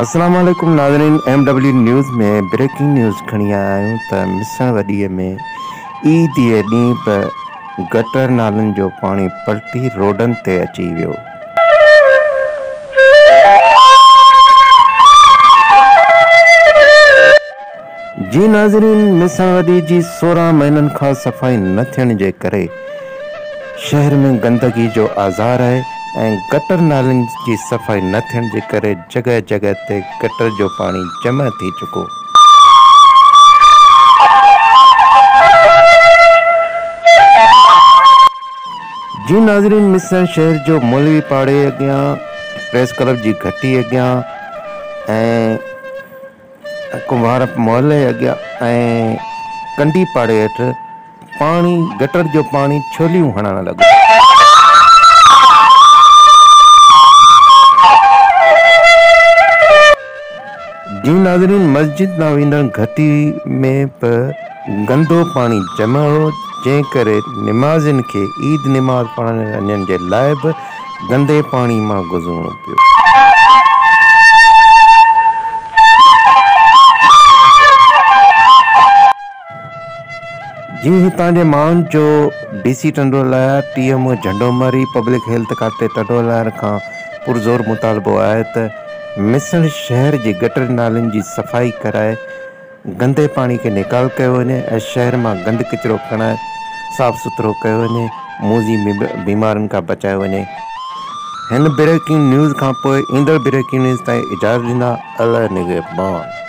अस्सलाम वालेकुम नाज़रीन। MW न्यूज़ में ब्रेकिंग न्यूज़ खणी आया आहियूं त मिसण वॾीअ में ईद जे ॾींहुं बि गटर नालनि जो पाणी पलटी रोडनि ते अची वियो। जी नाज़रीन, मिसण वॾी जी 16 महीननि खां सफ़ाई न थियण जे करे शहर में गंदगी जो आज़ार आहे ऐं गटर नालनि जी सफ़ाई न थियण जे करे जगह जगह ते गटर जो पाणी जमा थी चुको। जी नाज़रीन, मिसण शहर जो मौलवी पाड़े अॻियां, प्रेस क्लब जी घटी अॻियां ऐं कुंभार मोहल्ले अॻियां ऐं कंडी पाड़े हेठि पाणी गटर जो पाणी छोलियूं हणण लॻो। जी नाज़रीन, मस्जिद न वेंदड़ घटी में बि गंदो पाणी जमा हो, जंहिं करे निमाज़िन खे ईद निमाज़ पढ़ण वञण जे लाइ बि गंदे पाणी मां गुज़रणो पियो। जी हितां जे माण्हुनि जो DC टंडोलाया TMO झंडोमरी पब्लिक हेल्थ खाते टंडोलायर खां पुरज़ोर मुतालबो आहे त मिसण शहर जे गटर नालनि जी सफ़ाई कराए गंदे पाणी खे निकाल कयो वञे ऐं शहर मां गंद किचिरो कढाए साफ़ सुथरो कयो वञे, मूज़ी बीमारियुनि खां बचायो वञे। हिन ब्रेकिंग न्यूज़ खां पोइ ईंदड़ ब्रेकिंग न्यूज़ ताईं इजाज़त ॾींदा। अल्लाह निगहबान।